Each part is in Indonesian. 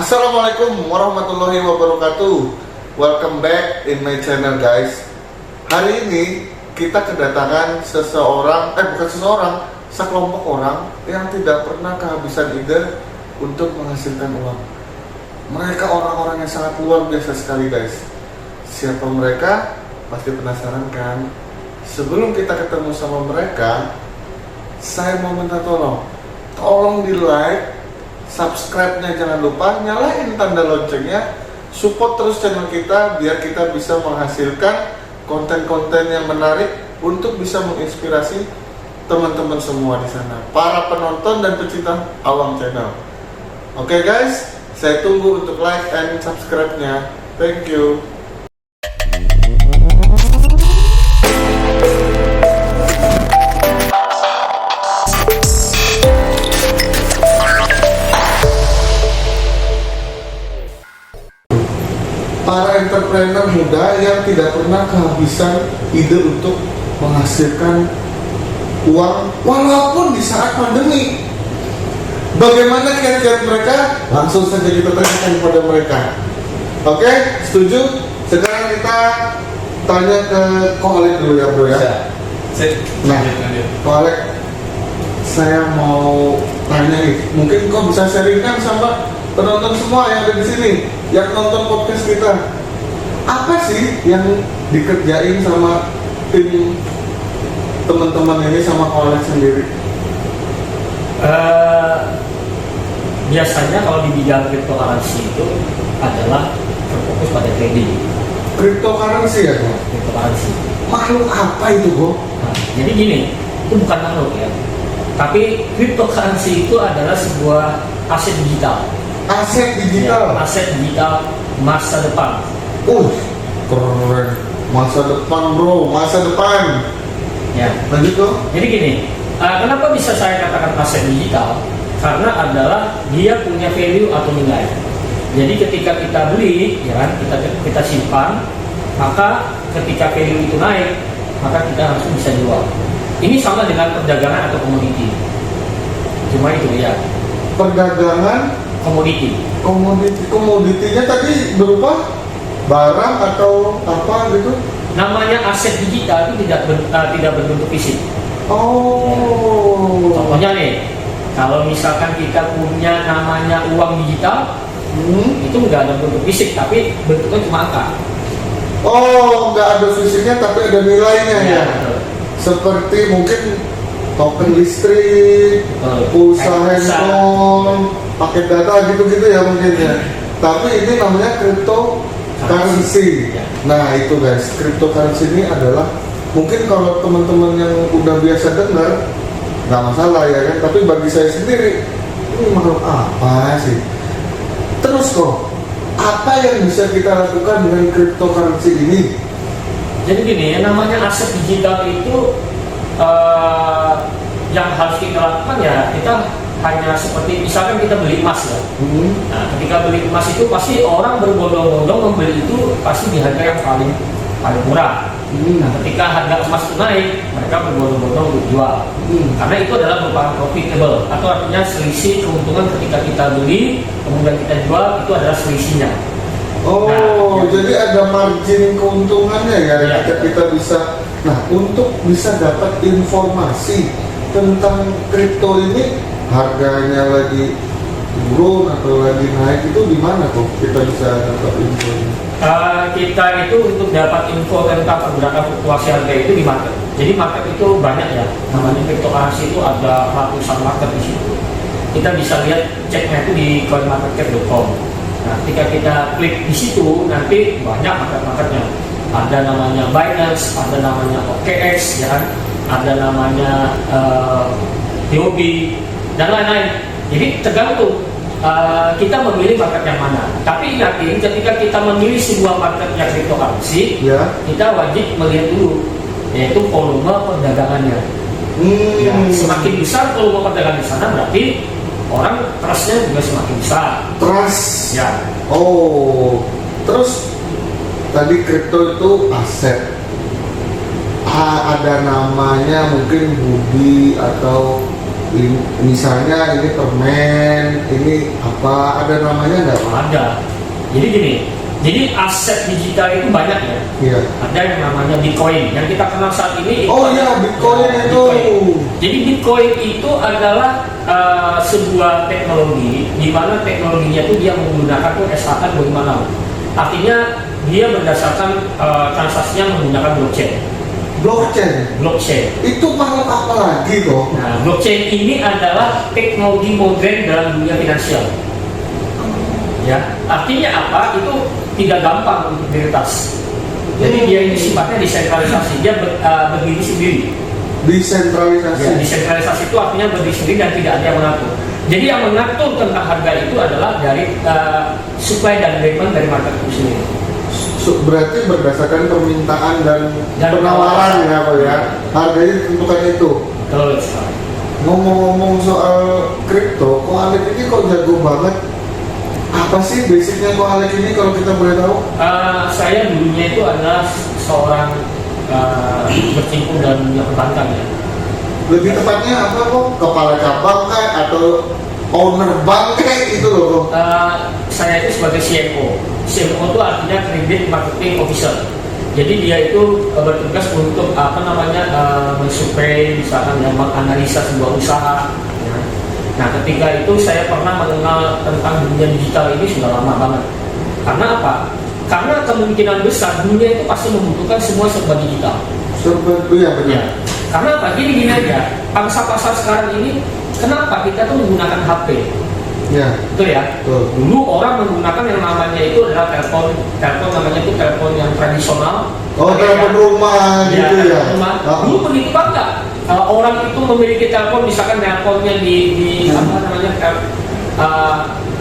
Assalamualaikum warahmatullahi wabarakatuh. Welcome back in my channel guys. Hari ini kita kedatangan sekelompok orang yang tidak pernah kehabisan ide untuk menghasilkan uang. Mereka orang-orang yang sangat luar biasa sekali guys. Siapa mereka? Pasti penasaran kan? Sebelum kita ketemu sama mereka, saya mau minta tolong di like, subscribe-nya jangan lupa, nyalain tanda loncengnya, support terus channel kita biar kita bisa menghasilkan konten-konten yang menarik untuk bisa menginspirasi teman-teman semua di sana, para penonton dan pecinta Awang Channel. Oke guys, saya tunggu untuk like and subscribe-nya. Thank you. Para entrepreneur muda yang tidak pernah kehabisan ide untuk menghasilkan uang walaupun di saat pandemi. Bagaimana kiat-kiat mereka? Langsung saja kita tanyakan kepada mereka. Oke, setuju? Sekarang kita tanya ke Koalek dulu ya bro ya. Nah, Koalek, saya mau tanya nih, mungkin kau bisa sharingkan sama penonton semua yang ada di sini, yang nonton podcast kita. Apa sih yang dikerjain sama tim teman-teman ini sama Koalek sendiri? Biasanya kalau di bidang cryptocurrency itu adalah berfokus pada trading. Cryptocurrency ya bro? Cryptocurrency. Makhluk apa itu bro? Nah, jadi gini, itu bukan makhluk ya. Tapi cryptocurrency itu adalah sebuah aset digital. Aset digital? Ya, aset digital masa depan. Keren. Masa depan bro, masa depan. Ya. Lanjut dong. Jadi gini, kenapa bisa saya katakan aset digital? Karena adalah dia punya value atau nilai. Jadi ketika kita beli, ya kan, kita simpan, maka ketika value itu naik, maka kita langsung bisa jual. Ini sama dengan perdagangan atau komoditi. Cuma itu ya. Perdagangan Komoditi. Komoditinya tadi berupa barang atau apa gitu? Namanya aset digital itu tidak berbentuk fisik. Oh. Ya. Contohnya nih, kalau misalkan kita punya namanya uang digital, itu nggak ada bentuk fisik, tapi bentuknya cuma angka. Oh, nggak ada fisiknya tapi ada nilainya ya. Betul. Seperti mungkin token listrik, pulsa handphone, paket data gitu-gitu ya mungkin ya. Tapi ini namanya cryptocurrency. Nah itu guys, cryptocurrency ini adalah mungkin kalau teman-teman yang udah biasa dengar nggak masalah ya kan. Tapi bagi saya sendiri ini makhluk apa sih? Terus kok apa yang bisa kita lakukan dengan cryptocurrency ini? Jadi gini, yang namanya aset digital itu yang harus kita lakukan ya kita hanya seperti misalkan kita beli emas ya. Nah, ketika beli emas itu pasti orang berbondong-bondong membeli itu pasti di harga yang paling murah. Nah, ketika harga emas itu naik, mereka berbondong-bondong untuk jual. Karena itu adalah merupakan profitable atau artinya selisih keuntungan ketika kita beli kemudian kita jual itu adalah selisihnya. Oh, jadi ada margin keuntungannya ya, ketika kita bisa. Nah, untuk bisa dapat informasi tentang kripto ini, harganya lagi turun atau lagi naik itu di mana kok kita bisa dapat info ini? Kita itu untuk dapat info tentang pergerakan fluktuasi harga itu di market. Jadi market itu banyak ya, namanya cryptocurrency itu ada ratusan market di situ. Kita bisa lihat ceknya itu di coinmarketcap.com. Nah, ketika kita klik di situ nanti banyak market-marketnya. Ada namanya Binance, ada namanya OKX, ya kan? Ada namanya DOB dan lain-lain. Jadi tergantung kita memilih market yang mana. Tapi yakin ketika kita memilih sebuah market yang cryptocurrency, kita wajib melihat dulu yaitu volume perdagangannya. Ya, semakin besar volume perdagangan di sana berarti orang trustnya juga semakin besar. Trust. Ya. Oh, terus tadi kripto itu aset. Ada namanya mungkin Budi atau Misalnya ini permen, ini apa, ada namanya nggak Pak? Ada. Jadi gini, jadi aset digital itu banyak ya. Iya. Ada yang namanya Bitcoin yang kita kenal saat ini. Oh iya, Bitcoin Ya, itu. Jadi Bitcoin itu adalah sebuah teknologi di mana teknologinya itu dia menggunakan SHA 26. Artinya dia berdasarkan transaksinya menggunakan blockchain. Blockchain. Itu makhluk apa lagi kok? Nah, blockchain ini adalah teknologi modern dalam dunia finansial. Ya, artinya apa? Itu tidak gampang untuk diretas. Jadi dia ini sifatnya desentralisasi, dia berdiri sendiri. Desentralisasi. Ya, desentralisasi itu artinya berdiri sendiri dan tidak ada yang mengatur. Jadi yang mengatur tentang harga itu adalah dari supply dan demand dari market itu sendiri. Berarti berdasarkan permintaan dan penawaran ya Pak ya, harganya ditentukan itu. Betul sekali. Ngomong-ngomong soal kripto, kok Alek ini kok jago banget? Apa sih basicnya kok Alek ini kalau kita boleh tahu? Saya dulunya itu adalah seorang berkecimpung dalam dunia perbankan ya. Lebih tepatnya apa kok? Kepala cabang kayak atau owner bank kayak gitu loh kok? Saya itu sebagai CMO. CMO itu artinya Credit Marketing Officer. Jadi dia itu bertugas untuk mensupply misalkan yang menganalisa sebuah usaha. Ya. Nah ketika itu saya pernah mengenal tentang dunia digital ini sudah lama banget. Karena apa? Karena kemungkinan besar dunia itu pasti membutuhkan semua serba digital. Serba itu ya benar. Ya. Karena apa? Gini aja. Pangsa pasar sekarang ini kenapa kita tuh menggunakan HP? Ya. Betul ya. Betul. Dulu orang menggunakan yang namanya itu adalah telepon namanya itu telepon yang tradisional. Oh, telepon rumah gitu ya. Rumah. Dulu begitu kan enggak? Orang itu memiliki telepon, misalkan teleponnya di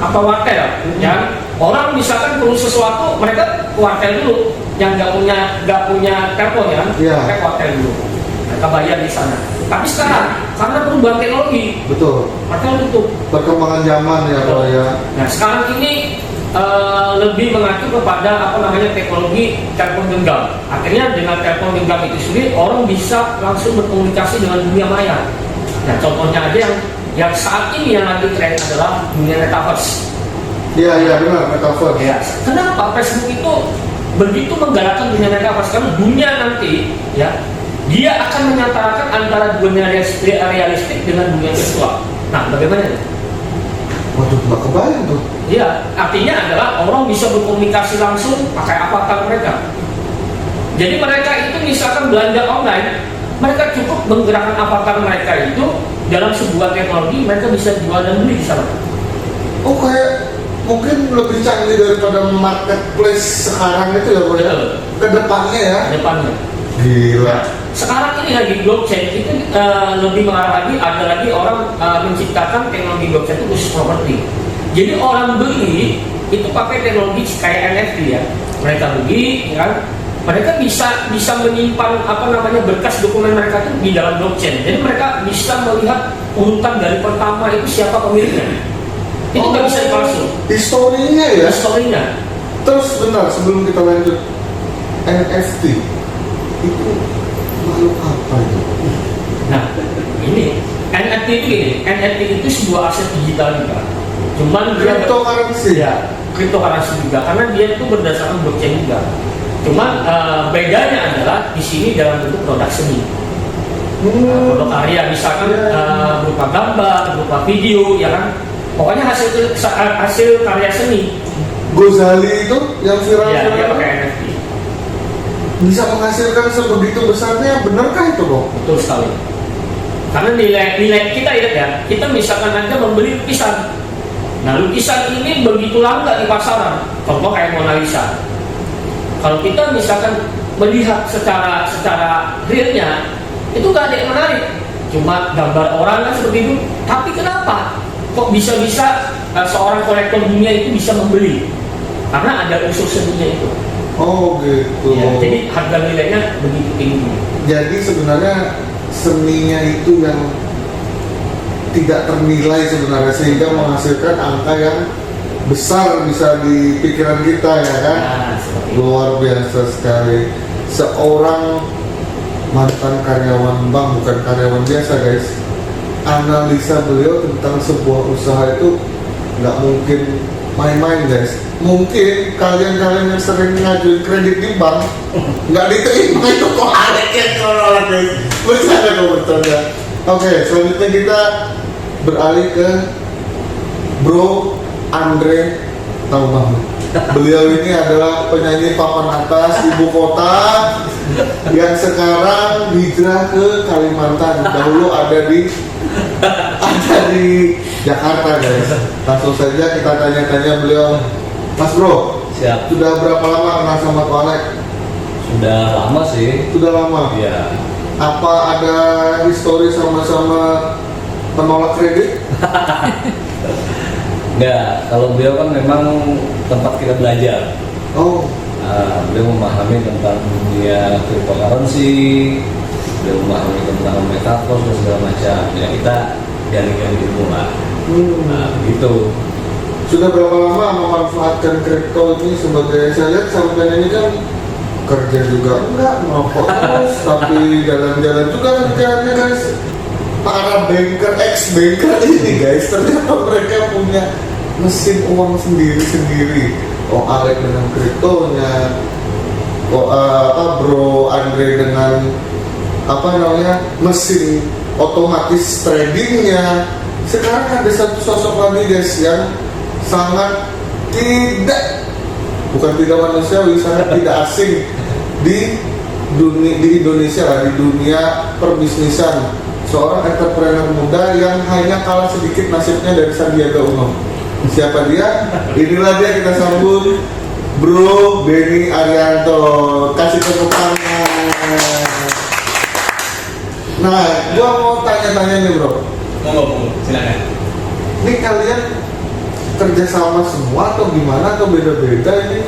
wartel, ya. Orang misalkan perlu sesuatu, mereka ke wartel dulu. Yang nggak punya telepon ya, mereka ke wartel dulu. Mereka bayar di sana. Tapi sekarang karena perubahan teknologi, betul. wartel tutup. Perkembangan zaman ya Pak ya. Nah sekarang ini lebih mengacu kepada teknologi telepon genggam. Akhirnya dengan telepon genggam itu sendiri orang bisa langsung berkomunikasi dengan dunia maya. Nah contohnya aja yang saat ini yang lagi tren adalah dunia metaverse. Iya benar, metaverse. Ya. Kenapa Facebook itu begitu menggalakkan dunia metaverse? Karena dunia nanti ya dia akan menyantarakan antara dunia realistik dengan dunia virtual. Nah bagaimana? Waduh, nggak kebayang tuh. Ya, artinya adalah orang bisa berkomunikasi langsung pakai avatar mereka. Jadi mereka itu misalkan belanja online, mereka cukup menggerakkan avatar mereka itu dalam sebuah teknologi, mereka bisa jual dan beli di sana. Oh, kayak mungkin lebih canggih daripada marketplace sekarang itu ya Pak ya? Kedepannya ya? Kedepannya. Gila. Sekarang ini lagi blockchain itu lebih mengarah lagi, ada lagi orang menciptakan teknologi blockchain itu khusus properti. Jadi orang beli itu pakai teknologi kayak NFT ya. Mereka beli, ya kan? Mereka bisa menyimpan berkas dokumen mereka itu di dalam blockchain. Jadi mereka bisa melihat urutan dari pertama itu siapa pemiliknya. Itu nggak bisa dipalsu. Historinya ya? Historinya. Terus bentar sebelum kita lanjut, NFT itu makhluk apa itu? Nah, ini NFT itu gini, NFT itu sebuah aset digital juga. Cuman Cryptocurrency ya, cryptocurrency juga karena dia itu berdasarkan blockchain juga. Cuman bedanya adalah di sini dalam bentuk produk seni. Produk karya misalkan berupa gambar, berupa video, ya kan? Pokoknya hasil karya seni. Gozali itu yang viral Ya, dia pakai NFT. Bisa menghasilkan sebegitu besarnya, benarkah itu kok? Betul sekali. Karena nilai kita lihat ya, kita misalkan aja membeli lukisan. Nah lukisan ini begitu langka di pasaran. Contoh kayak Mona Lisa. Kalau kita misalkan melihat secara realnya, itu nggak ada yang menarik. Cuma gambar orang kan seperti itu. Tapi kenapa? Kok bisa-bisa seorang kolektor dunia itu bisa membeli? Karena ada unsur seninya itu. Oh gitu. Ya, jadi harga nilainya begitu tinggi. Jadi sebenarnya seninya itu yang tidak ternilai sebenarnya sehingga menghasilkan angka yang besar bisa di pikiran kita ya kan? Nah, luar biasa sekali. Seorang mantan karyawan bank, bukan karyawan biasa guys. analisa beliau tentang sebuah usaha itu nggak mungkin main-main guys. Mungkin kalian-kalian yang sering ngajuin kredit di bank nggak diterima itu kok ada corona guys. Bercanda kok bercanda. Oke, selanjutnya kita beralih ke Bro Andre Taubahmi. Beliau ini adalah penyanyi papan atas ibu kota yang sekarang hijrah ke Kalimantan. Dahulu ada di Jakarta guys. Langsung saja kita tanya-tanya beliau. Mas Bro, Siap. sudah berapa lama kenal sama Ko Alek? Sudah lama sih. Sudah lama? Ya. Apa ada histori sama-sama menolak kredit? Enggak, kalau beliau kan memang tempat kita belajar. Oh, Beliau memahami tentang dunia cryptocurrency, beliau memahami tentang metaverse dan segala macam. Ya kita gali-gali ilmu lah. Gitu. sudah berapa lama memanfaatkan kripto ini sebagai, saya lihat sampai ini kan kerja juga enggak, merokok terus, tapi jalan-jalan juga kerjaannya guys. Para banker, ex-banker ini guys, ternyata mereka punya mesin uang sendiri-sendiri. Oh, Alek dengan kriptonya, Bro Andre dengan mesin otomatis tradingnya. Sekarang ada satu sosok lagi guys yang sangat tidak manusiawi, sangat tidak asing di Indonesia lah, di dunia perbisnisan. Seorang entrepreneur muda yang hanya kalah sedikit nasibnya dari Sandiaga Uno. Siapa dia? Inilah dia, kita sambut Bro Benny Arianto. Kasih tepuk tangan. Nah, gua mau tanya-tanya nih bro. Ngomong, silakan. Ini kalian kerjasama semua atau gimana, atau beda-beda ini?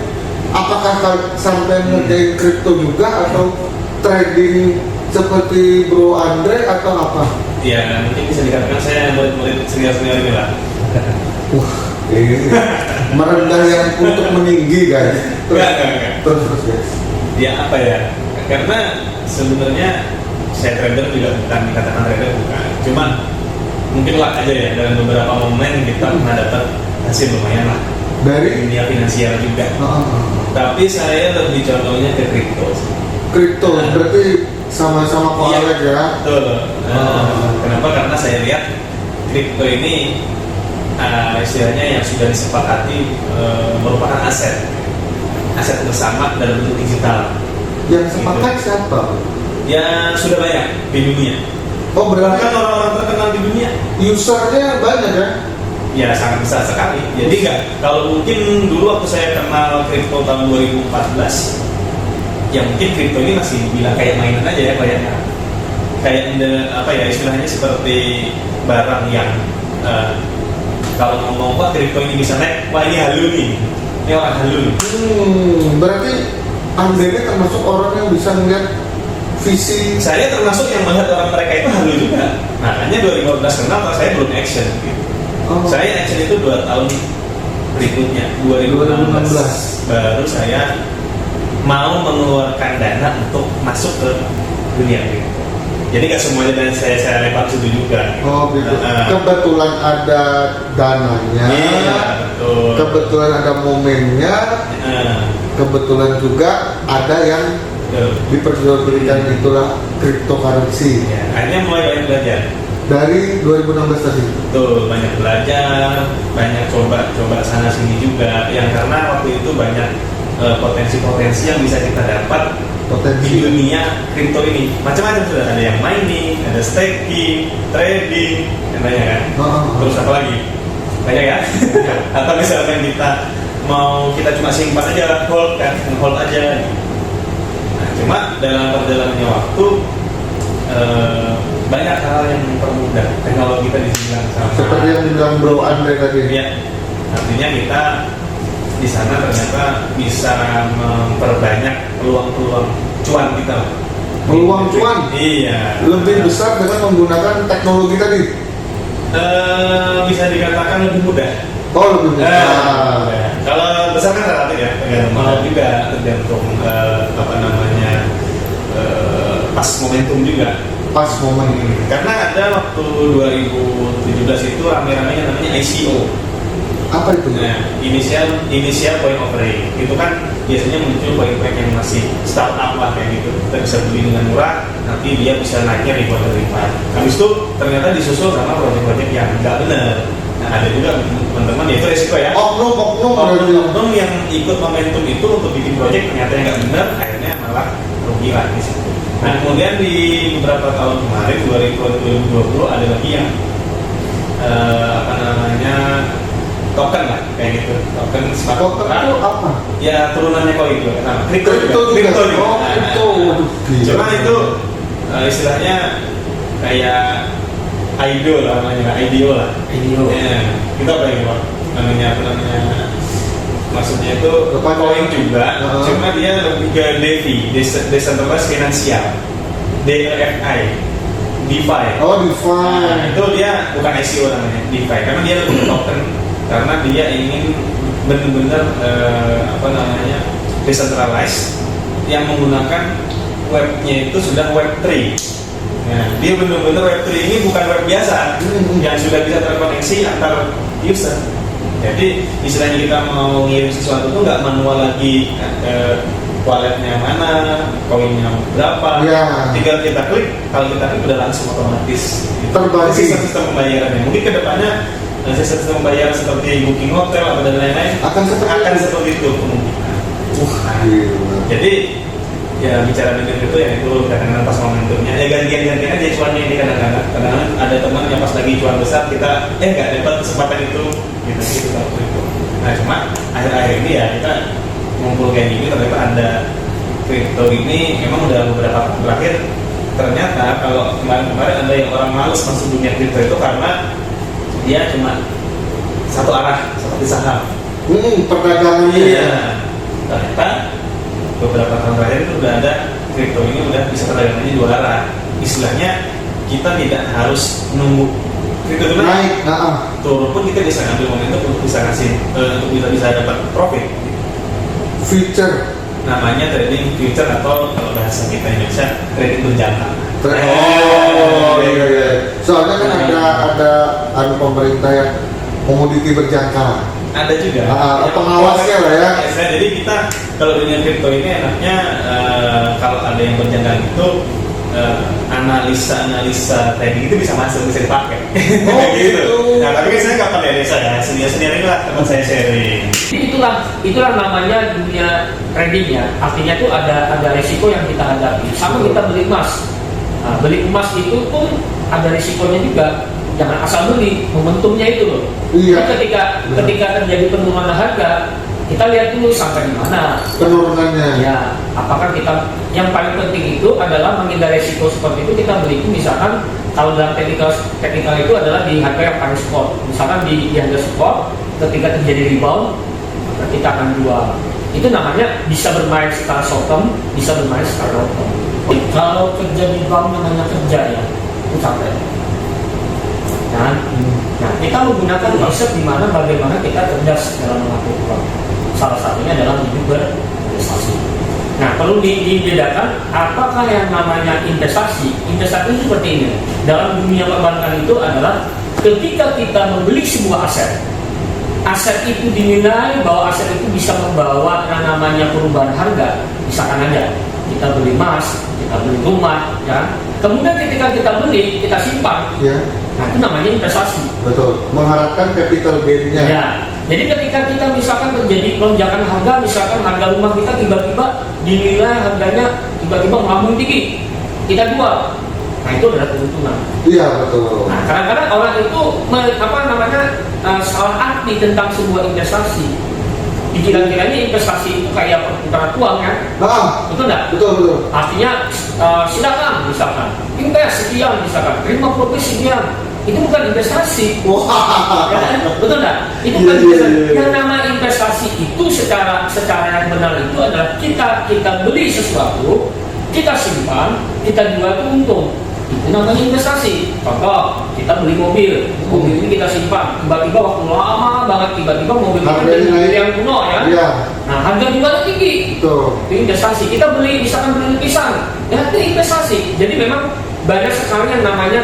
Apakah sampai ngerjain kripto juga atau trading seperti Bro Andre atau apa? Ya, mungkin bisa dikatakan saya murid-murid senior-senior ini lah. Wah, ini merendah yang untuk meninggi guys. Enggak. Terus guys. Ya apa ya? Karena sebenarnya saya trader juga bukan, dikatakan trader bukan. Cuman mungkin luck aja ya, dalam beberapa momen kita pernah dapat hasil lumayan lah Dari dunia finansial juga. Tapi saya lebih contohnya ke kripto. kripto berarti sama-sama Ko Iya. Alek ya. Betul. Kenapa? Karena saya lihat kripto ini istilahnya yang sudah disepakati merupakan aset bersama dalam bentuk digital. Yang sepakat siapa? Ya sudah banyak di dunia. Oh, berarti Bahkan orang-orang terkenal di dunia. usernya banyak ya? Ya sangat besar sekali. Jadi kalau mungkin dulu waktu saya kenal kripto tahun 2014, ya mungkin kripto ini masih bilang kayak mainan aja ya, kayak istilahnya seperti barang yang kalau ngomong wah kripto ini bisa naik, wah ini halu nih, ini orang halu nih. Berarti Anda ini termasuk orang yang bisa melihat visi. Saya termasuk yang melihat orang mereka itu halu juga. Makanya 2015 kenal, saya belum action gitu. Saya action itu 2 tahun berikutnya, 2016 baru saya mau mengeluarkan dana untuk masuk ke dunia kripto. Jadi nggak semuanya dan saya lempar situ juga. Oh gitu. Kebetulan ada dananya. Iya, betul. Kebetulan ada momennya. Kebetulan juga ada yang diperjualbelikan, itulah cryptocurrency. Ya, akhirnya mulai banyak belajar. Dari 2016 tadi. Betul, banyak belajar, banyak coba sana sini juga. Yang karena waktu itu banyak potensi-potensi yang bisa kita dapat di dunia kripto ini. Macam-macam sudah, ada yang mining, ada staking, trading, yang banyak kan. Terus apa lagi? Banyak ya? Atau misalkan kita cuma simpan aja, hold aja. Nah, cuma dalam perjalanannya waktu banyak hal yang mempermudah teknologi tadi dibilang sama. Seperti yang dibilang Bro Andre tadi. Ya, artinya kita di sana ternyata bisa memperbanyak peluang-peluang cuan kita. Peluang cuan? Iya. Lebih besar dengan menggunakan teknologi tadi. Bisa dikatakan lebih mudah. Oh, lebih besar. Kalau besar kan relatif ya, tergantung modal juga, tergantung pas momentum juga. pas momen ini. Karena ada waktu 2017 itu rame-ramenya namanya ICO. Apa itu? Nah, inisial point offering itu kan biasanya muncul point-point yang masih startup lah kayak gitu. Kita bisa beli dengan murah, nanti dia bisa naiknya ribuan kali lipat. Habis itu ternyata disusul sama proyek-proyek yang nggak benar. Nah, ada juga teman-teman ya itu resiko ya. Oknum yang ikut momentum itu untuk bikin proyek ternyata yang nggak benar, akhirnya malah rugi lah di situ. Nah, kemudian di beberapa tahun kemarin 2020 ada lagi yang apa namanya token lah kayak gitu, token smart Token itu apa? ya turunannya koin juga sama kripto Kripto juga. juga. Oh, kripto. Waduh, Cuma gila. itu istilahnya kayak idol lah namanya, IDO lah. Video. Ya, kita apa ya Pak? Apa namanya maksudnya itu Depannya. koin juga, cuma dia lebih ke DeFi, Decentralized Financial, DeFi, DeFi. Oh, Nah, DeFi. itu dia bukan ICO namanya, DeFi, karena dia lebih ke token, karena dia ingin benar-benar apa namanya decentralized yang menggunakan webnya itu sudah Web3. Nah, dia benar-benar Web3 ini bukan web biasa yang sudah bisa terkoneksi antar user. Jadi istilahnya kita mau ngirim sesuatu tuh nggak manual lagi, walletnya mana, koinnya berapa, Ya. tinggal kita klik, kalau kita klik udah langsung otomatis Terbagi. sistem pembayarannya. Mungkin kedepannya sistem pembayaran seperti booking hotel atau dan lain-lain Akan seperti itu. kemungkinan. Gila. Jadi ya bicara dengan itu ya itu kadang-kadang pas momentumnya ya gantian-gantian aja cuannya ini kadang-kadang ada teman yang pas lagi cuan besar kita nggak dapat kesempatan itu gitu waktu itu. Nah cuma akhir-akhir ini ya kita ngumpul kayak gini ternyata ada kripto ini memang udah beberapa tahun terakhir ternyata kalau kemarin ada yang orang males masuk dunia kripto itu karena dia cuma satu arah seperti saham. Perdagangannya. Iya. Ternyata beberapa tahun terakhir itu udah ada kripto ini udah bisa perdagangannya dua arah. Istilahnya kita tidak harus nunggu kripto itu Naik. turun pun kita bisa ngambil momentum untuk bisa ngasih untuk bisa dapat profit. Future. Namanya trading future atau kalau bahasa kita Indonesia trading berjangka. Oh iya. Soalnya kan ada pemerintah yang komoditi berjangka. Ada juga pengawasnya lah ya. Jadi kita kalau dengan kripto ini enaknya kalau ada yang berjangka itu analisa trading itu bisa masuk, bisa dipakai. Oh gitu. Nah tapi kan saya nggak pandai desa ya, senior ini lah teman saya sharing. Jadi itulah namanya dunia trading ya. Artinya tuh ada risiko yang kita hadapi. Sama kita beli emas. Nah, beli emas itu pun ada risikonya juga. Jangan asal beli, momentumnya itu loh. Iya. Jadi ketika terjadi penurunan harga, kita lihat dulu sampai di mana penurunannya. ya. Apakah kita yang paling penting itu adalah menghindari risiko seperti itu. Kita beli itu misalkan kalau dalam teknikal itu adalah di harga yang paling spot. Misalkan di harga spot, ketika terjadi rebound, maka kita akan jual. Itu namanya bisa bermain secara short term, bisa bermain secara long term. Kalau kerja di bank namanya kerja ya, itu sampai. Nah, kita menggunakan konsep di mana bagaimana kita cerdas dalam melakukan. Salah satunya adalah juga berinvestasi. Nah, perlu dibedakan apakah yang namanya investasi. Investasi itu seperti ini. Dalam dunia perbankan itu adalah ketika kita membeli sebuah aset. Aset itu dinilai bahwa aset itu bisa membawa yang namanya perubahan harga. Misalkan aja kita beli emas, kita beli rumah, ya. Kemudian ketika kita beli, kita simpan. Ya. Nah, itu namanya investasi. Betul. Mengharapkan capital gain-nya. Ya. Jadi ketika kita misalkan terjadi lonjakan harga, misalkan harga rumah kita tiba-tiba dinilai harganya tiba-tiba melambung tinggi, kita jual. Nah, itu adalah keuntungan. Iya betul. Nah, kadang-kadang orang itu salah arti tentang sebuah investasi. Dikira-kiranya investasi itu kayak perputaran uang ya, betul nggak? Betul. Artinya silakan misalkan invest sekian misalkan terima profit sekian, itu bukan investasi. Wah. Ya kan? Betul nggak? Itu bukan investasi. Yang nama investasi itu secara yang benar itu adalah kita beli sesuatu, kita simpan, kita jual itu untung. Itu namanya investasi. Contoh, kita beli mobil ini kita simpan, tiba-tiba waktu lama banget tiba-tiba mobil kita jadi mobil yang kuno ya. Iya. Nah, harga jualnya tinggi. Betul. Itu investasi. Kita beli misalkan beli lukisan, ya itu investasi. Jadi memang banyak sekali yang namanya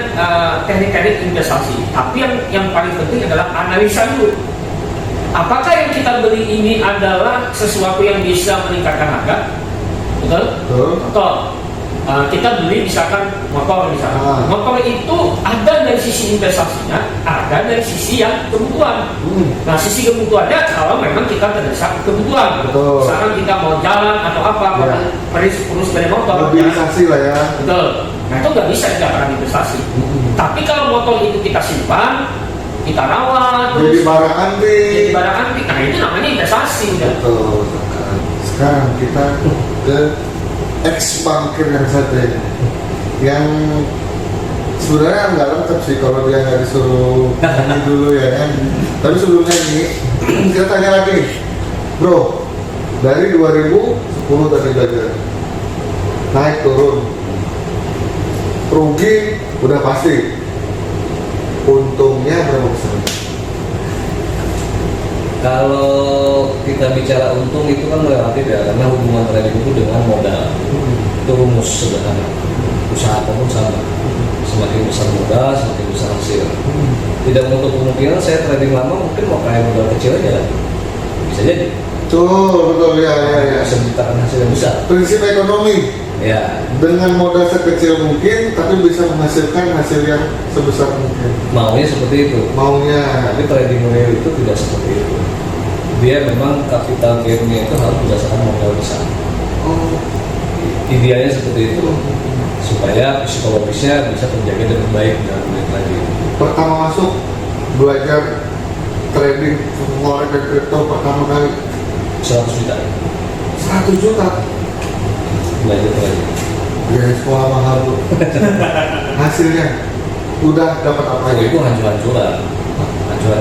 teknik-teknik investasi. Tapi yang paling penting adalah analisa dulu. Apakah yang kita beli ini adalah sesuatu yang bisa meningkatkan harga? Betul? Betul. Kita beli misalkan motor misalkan. Motor itu ada dari sisi investasinya, ada dari sisi yang kebutuhan. Nah, sisi kebutuhannya kalau memang kita terdesak kebutuhan. Betul. Misalkan kita mau jalan atau apa, perlu sepeda motor. Mobilisasi lah ya. Betul. Nah, itu nggak bisa dikatakan investasi. Tapi kalau motor itu kita simpan, kita rawat, Jadi terus barang antik. nah itu namanya investasi udah. Betul. Sekarang kita ke ex bankir yang satu ini, yang sebenarnya nggak lengkap sih kalau dia nggak disuruh nyanyi dulu ya kan. Tapi sebelumnya ini kita tanya lagi nih, bro, dari 2010 tadi belajar naik turun, rugi udah pasti, untungnya berapa besar? Kalau kita bicara untung itu kan relatif ya, karena hubungan trading itu dengan modal. Itu rumus sederhana. Usaha apapun sama. Semakin besar modal, semakin besar hasil. Tidak menutup kemungkinan saya trading lama mungkin mau kayak modal kecil aja. Bisa jadi. Betul ya. Bisa menciptakan hasil yang besar. Prinsip ekonomi, Ya, dengan modal sekecil mungkin tapi bisa menghasilkan hasil yang sebesar mungkin. maunya seperti itu. Maunya. Tapi trading real itu tidak seperti itu. Dia memang capital gain-nya itu harus berdasarkan modal besar. Idealnya seperti itu, supaya psikologisnya bisa terjaga dengan baik dalam duit lagi. Pertama masuk belajar trading forex dan crypto pertama kali 100 juta 100 juta. belajar trading. Ya sekolah mahal bu. Hasilnya udah dapat apa Oh, aja? itu hancur-hancuran kan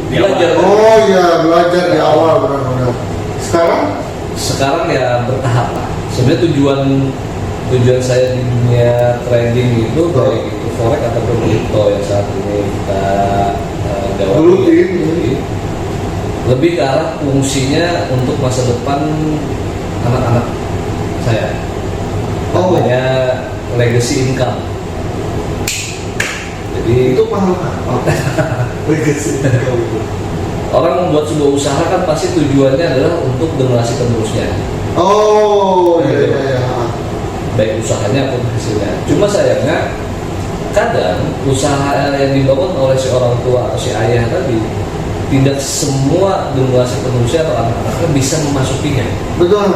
Di belajar. Oh iya, belajar di awal benar-benar. Sekarang Ya bertahap lah. Sebenarnya tujuan saya di dunia trading itu baik itu forex ataupun crypto yang saat ini kita Gelutin. lebih ke arah fungsinya untuk masa depan anak-anak saya. Namanya legacy income. Jadi itu mahal kan? Legacy. orang membuat sebuah usaha kan pasti tujuannya adalah untuk generasi penerusnya. Oh iya. Baik usahanya ataupun hasilnya. Cuma sayangnya kadang usaha yang dibangun oleh si orang tua atau si ayah tadi tidak semua generasi penerusnya atau anak-anaknya bisa memasukinya. Betul.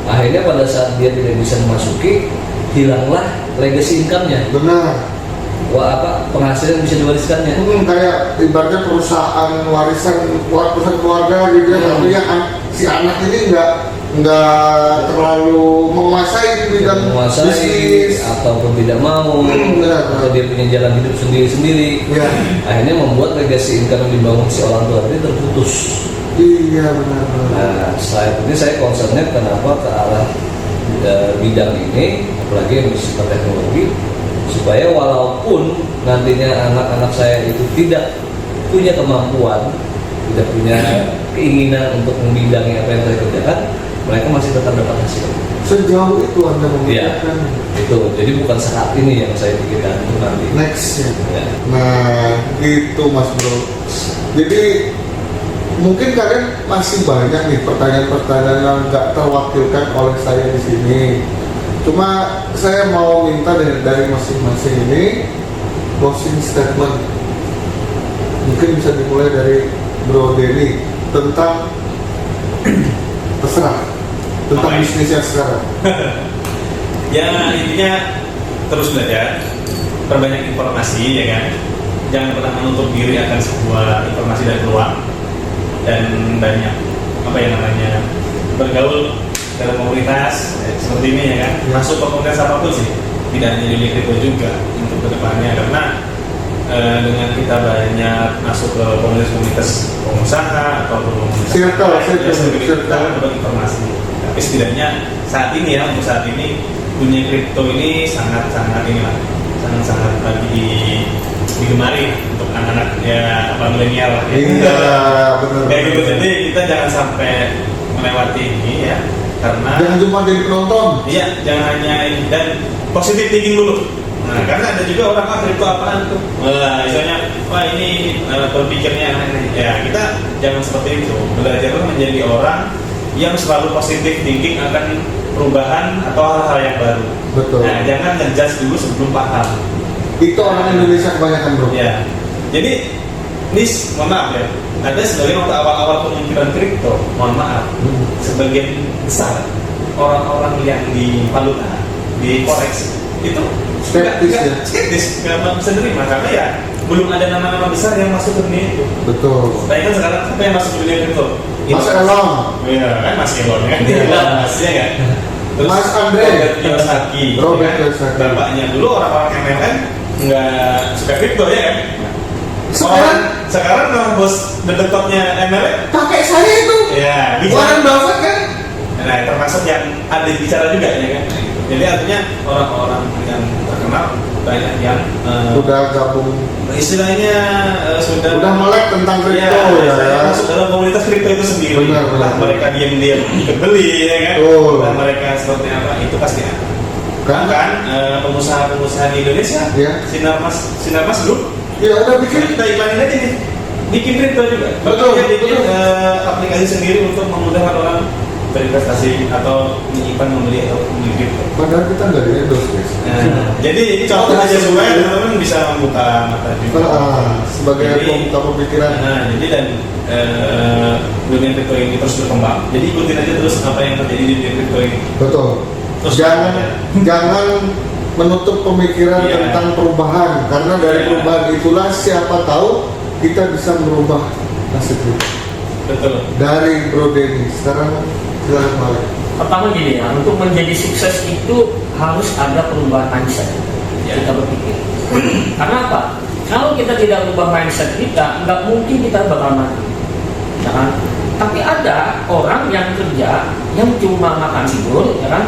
Akhirnya pada saat dia tidak bisa memasuki, hilanglah legacy income-nya. Benar. Penghasilan bisa diwariskannya. Kayak ibaratnya perusahaan perusahaan keluarga gitu ya, tapi yang si anak ini nggak terlalu menguasai bidang bisnis ataupun tidak mau, atau dia punya jalan hidup sendiri-sendiri. ya. Akhirnya membuat legacy income yang dibangun si orang tua ini terputus. Iya benar. Nah, saat ini saya concernnya kenapa ke arah bidang ini, apalagi yang bersifat teknologi, supaya walaupun nantinya anak-anak saya itu tidak punya kemampuan, tidak punya keinginan untuk membidangi apa yang saya kerjakan, mereka masih tetap dapat hasil. Sejauh itu Anda Iya, memikirkan itu. Jadi bukan saat ini yang saya pikirkan, itu nanti. nextnya. Ya. Nah, gitu Mas Bro. Jadi mungkin kalian masih banyak nih pertanyaan-pertanyaan yang nggak terwakilkan oleh saya di sini. Cuma saya mau minta dari masing-masing ini closing statement. Mungkin bisa dimulai dari Bro Denny tentang terserah tentang bisnisnya sekarang. Ya intinya terus belajar, perbanyak informasi ya kan. Jangan pernah menutup diri akan sebuah informasi dan peluang, dan banyak bergaul dalam komunitas seperti ini ya kan. Masuk ke komunitas apapun sih, tidak hanya di kripto juga untuk kedepannya, karena dengan kita banyak masuk ke komunitas pengusaha ataupun komunitas kita dapat informasi. Tapi setidaknya saat ini ya, untuk saat ini dunia kripto ini sangat lagi digemari untuk anak-anak ya milenial ya. Iya benar. Kayak gitu, jadi kita jangan sampai melewati ini ya, karena Jangan cuma jadi penonton. iya, jangan hanya ini, dan positive thinking dulu. Nah, karena ada juga orang kripto apaan tuh. Wah, misalnya, wah ini berpikirnya aneh. Ya, kita jangan seperti itu. Belajarlah menjadi orang yang selalu positif thinking akan perubahan atau hal-hal yang baru. Betul. Nah, jangan ngejudge dulu sebelum paham. Itu orang Indonesia kebanyakan bro. Ya. Jadi, mohon maaf ya. Ada sebagian waktu awal-awal pemikiran kripto, mohon maaf, sebagian besar orang-orang yang di valuta, di forex itu skeptis, nggak bisa nerima karena ya belum ada nama-nama besar yang masuk ke dunia itu. Betul. Tapi kan sekarang siapa yang masuk ke dunia kripto? Mas Elon. Iya kan Mas Elon kan? Mas ya kan? Terus Mas Andre. Robert Kiyosaki. Robert ya kan? Kiyosaki. Bapaknya dulu orang-orang MLM nggak suka kripto ya kan? Sekarang kalau bos dedekatnya MLM pakai saya itu. ya Warren Buffett kan. Nah, termasuk yang ada bicara juga ya kan. Jadi artinya orang-orang yang terkenal banyak yang Udah gabung. istilahnya sudah Udah melek tentang kripto ya, ya. masuk dalam komunitas kripto itu sendiri. Benar, Entah benar. mereka diam-diam ikut beli ya kan. Oh. Dan mereka seperti apa itu pasti ada. Kan? Bahkan pengusaha-pengusaha di Indonesia, Ya. Sinarmas Group, Ya udah bikin. kita iklanin aja nih, bikin kripto juga. Betul, Bahkan dia bikin betul. aplikasi sendiri untuk memudahkan orang berinvestasi atau menyimpan, membeli atau membeli kripto. Padahal kita nggak di endorse guys. Nah, jadi ini contoh aja supaya teman-teman bisa membuka mata juga. Sebagai Jadi, pembuka pemikiran. Nah, jadi dan dunia kripto ini terus berkembang. Jadi ikutin aja terus apa yang terjadi di dunia kripto ini. Betul. Terus Jangan menutup pemikiran Iya. tentang perubahan, karena dari Iya. perubahan itulah siapa tahu kita bisa merubah nasib kita. betul. Dari Bro Denny sekarang silakan Malik. Pertama gini ya, untuk menjadi sukses itu harus ada perubahan mindset Ya. kita berpikir. Karena apa? Kalau kita tidak berubah mindset kita, nggak mungkin kita bakal mati. Ya kan? Tapi ada orang yang kerja yang cuma makan tidur, ya kan?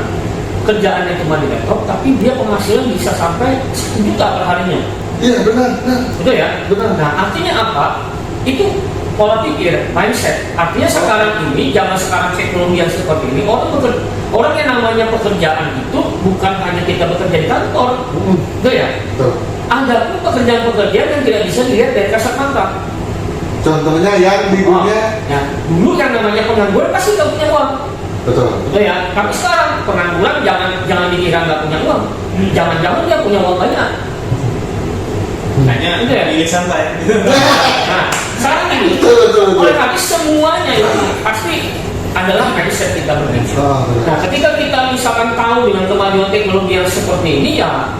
Kerjaannya cuma di laptop, tapi dia penghasilan bisa sampai 1 juta per harinya. Iya benar. Betul ya? Benar. Nah, artinya apa? Itu pola pikir, mindset. Artinya sekarang ini, zaman sekarang teknologi yang seperti ini, orang yang namanya pekerjaan itu bukan hanya kita bekerja di kantor. Betul ya? Betul. Ada pun pekerjaan-pekerjaan yang tidak bisa dilihat dari kasat mata. Contohnya yang di dunia. Ya, dulu yang namanya pengangguran pasti nggak punya uang. Betul. Betul ya? Tapi sekarang pengangguran jangan dikira nggak punya uang. Jangan-jangan dia punya uang banyak. Hanya Itu ya? pilih santai. Nah, sekarang ini Betul. oleh karena semuanya itu pasti adalah mindset kita berpikir. Benar. Nah, ketika kita misalkan tahu dengan kemajuan teknologi yang seperti ini, ya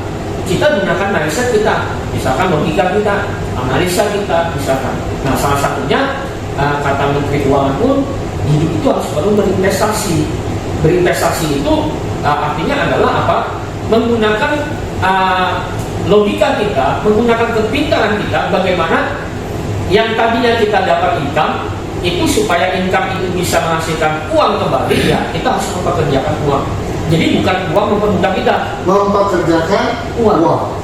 kita gunakan mindset kita, misalkan logika kita, analisa kita, misalkan. Nah, salah satunya kata Menteri Keuangan pun hidup itu harus perlu berinvestasi. Berinvestasi itu artinya adalah apa? Menggunakan logika kita, menggunakan kepintaran kita, bagaimana yang tadinya kita dapat income itu supaya income itu bisa menghasilkan uang kembali, ya kita harus mempekerjakan uang. Jadi bukan uang mempermudah kita, Mempekerjakan Uang.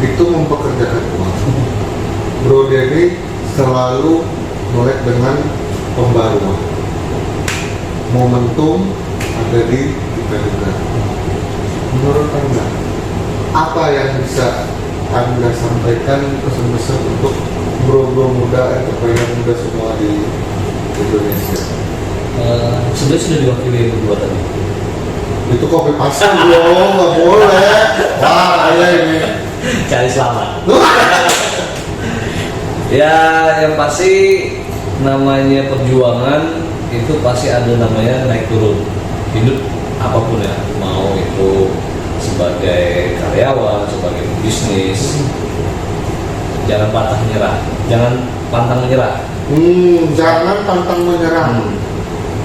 Itu mempekerjakan uang. Bro Denny selalu melek dengan pembaruan. Momentum ada di kita juga. Menurut Anda, apa yang bisa Anda sampaikan pesan-pesan untuk bro-bro muda, entrepreneur muda semua di Indonesia? Sebenarnya sudah diwakili berdua tadi. Itu kopi pasang bro, nggak boleh. Wah, ini. Cari selamat. Ya, yang pasti namanya perjuangan itu pasti ada namanya naik turun. Hidup apapun ya, mau itu sebagai karyawan, sebagai bisnis, jangan pantang menyerah. Jangan pantang menyerah.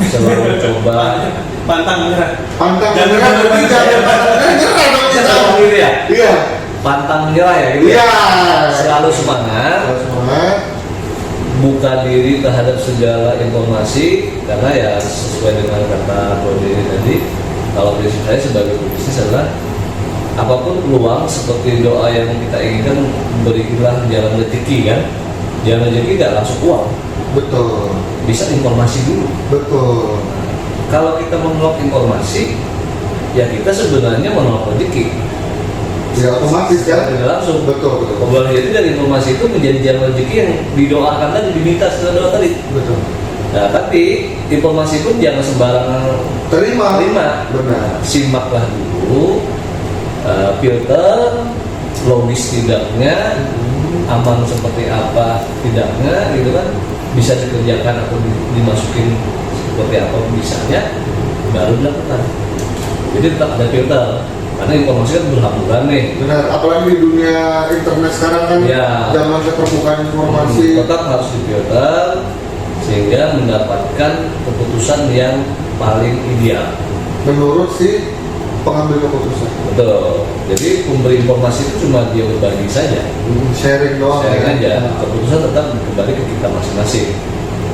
Selalu coba. Pantang menyerah. Pantang menyerah berarti jangan pantang menyerah dong kita. Gitu ya. Iya. Pantang menyerah ya gitu. Iya. Selalu semangat. Harus semangat. Buka diri terhadap segala informasi, karena ya sesuai dengan kata Bro Denny tadi, kalau prinsip saya sebagai pebisnis adalah apapun peluang seperti doa yang kita inginkan, berilah jalan rezeki kan. Jalan rezeki nggak langsung uang, Betul. bisa informasi dulu. Betul. Kalau kita menolak informasi, ya kita sebenarnya menolak rezeki. Ya otomatis kan. Tidak langsung. Betul. Boleh jadi dari informasi itu menjadi jalan rezeki yang didoakan tadi, diminta setelah doa tadi. Betul. Nah, tapi informasi pun jangan sembarangan Terima. Benar. Simaklah dulu, filter, logis tidaknya, aman seperti apa tidaknya, gitu kan, bisa dikerjakan atau dimasukin seperti apa bisanya, baru dilakukan. Jadi tetap ada filter, karena informasi kan berhamburan nih. Benar, apalagi di dunia internet sekarang kan, Ya. zaman keterbukaan informasi. Tetap harus difilter sehingga mendapatkan keputusan yang paling ideal. Menurut si pengambil keputusan. Betul. Jadi pemberi informasi itu cuma dia berbagi saja, Sharing doang. sharing ya. aja. Keputusan tetap kembali ke kita masing-masing.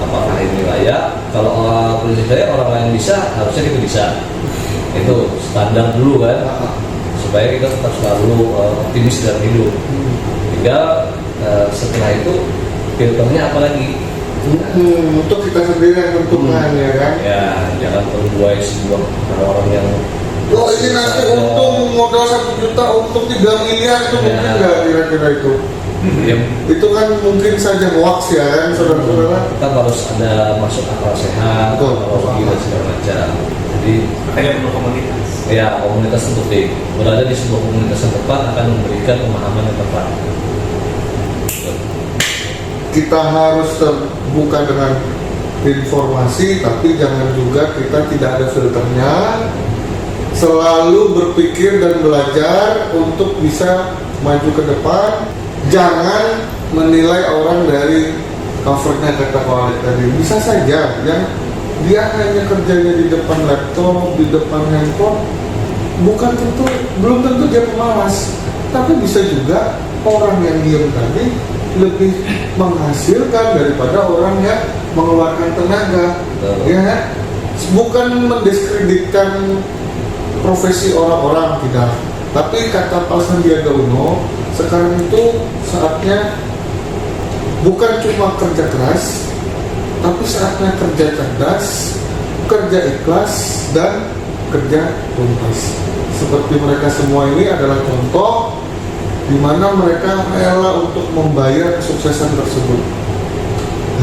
Apakah ini layak? Kalau prinsip saya orang lain bisa, harusnya kita bisa. Itu standar dulu kan, supaya kita tetap selalu optimis dalam hidup. Hingga setelah itu filternya apa lagi? Untuk kita sendiri yang tentukan ya kan. Ya, jangan terbuai sebuah orang yang Oh ini nanti untung modal 1 juta, untung 3 miliar itu mungkin nggak kira-kira itu? Itu kan mungkin saja hoax ya kan saudara-saudara. Kita harus ada masuk akal sehat, Betul. teknologi dan segala macam. Jadi Makanya perlu komunitas. ya komunitas itu penting. Berada di sebuah komunitas yang tepat akan memberikan pemahaman yang tepat. Kita harus terbuka dengan informasi, tapi jangan juga kita tidak ada filternya. Selalu berpikir dan belajar untuk bisa maju ke depan. Jangan menilai orang dari covernya kata Khalid tadi. Bisa saja yang dia hanya kerjanya di depan laptop, di depan handphone, belum tentu dia pemalas. Tapi bisa juga orang yang diam tadi lebih menghasilkan daripada orang yang mengeluarkan tenaga. Ya kan? Bukan mendiskreditkan profesi orang-orang, tidak. Tapi kata Pak Sandiaga Uno, sekarang itu saatnya bukan cuma kerja keras, tapi saatnya kerja cerdas, kerja ikhlas, dan kerja tuntas. Seperti mereka semua ini adalah contoh di mana mereka rela untuk membayar kesuksesan tersebut.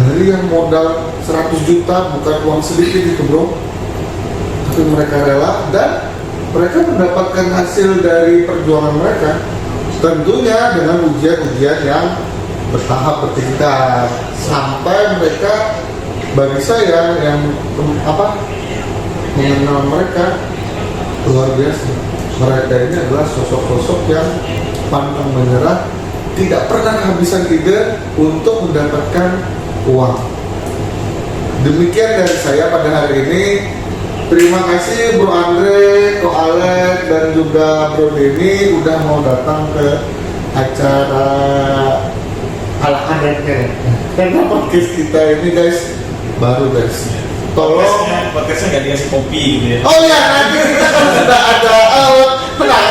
Dari yang modal 100 juta bukan uang sedikit itu bro, tapi mereka rela dan mereka mendapatkan hasil dari perjuangan mereka, tentunya dengan ujian-ujian yang bertahap bertingkat sampai mereka, bagi saya yang mengenal mereka luar biasa. Mereka ini adalah sosok-sosok yang pantang menyerah, tidak pernah kehabisan ide untuk mendapatkan uang. Demikian dari saya pada hari ini. Terima kasih Bro Andre, Ko Alek, dan juga Bro Denny udah mau datang ke acara ala kadarnya. Karena podcast kita ini guys baru guys. Tolong Podcastnya nggak dikasih kopi gitu ya. oh ya, nanti kita kan sudah ada tenang.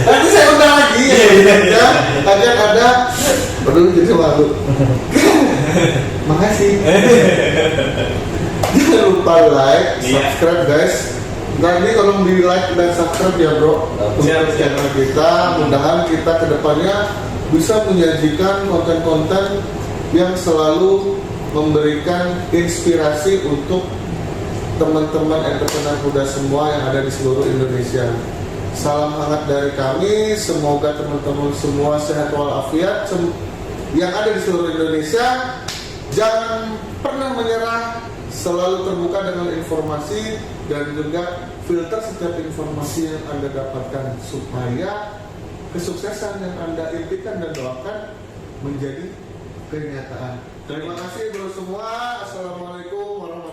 Nanti saya undang lagi ya. Akan ada perlu jadi malu. Makasih. Jangan lupa like, subscribe guys. Nanti tolong di like dan subscribe ya bro untuk channel kita. Mudah-mudahan kita kedepannya bisa menyajikan konten-konten yang selalu memberikan inspirasi untuk teman-teman entrepreneur muda semua yang ada di seluruh Indonesia. Salam hangat dari kami. Semoga teman-teman semua sehat walafiat yang ada di seluruh Indonesia. Jangan pernah menyerah, selalu terbuka dengan informasi dan juga filter setiap informasi yang Anda dapatkan supaya kesuksesan yang Anda impikan dan doakan menjadi kenyataan. Terima kasih bro semua. Assalamualaikum warahmatullahi wabarakatuh.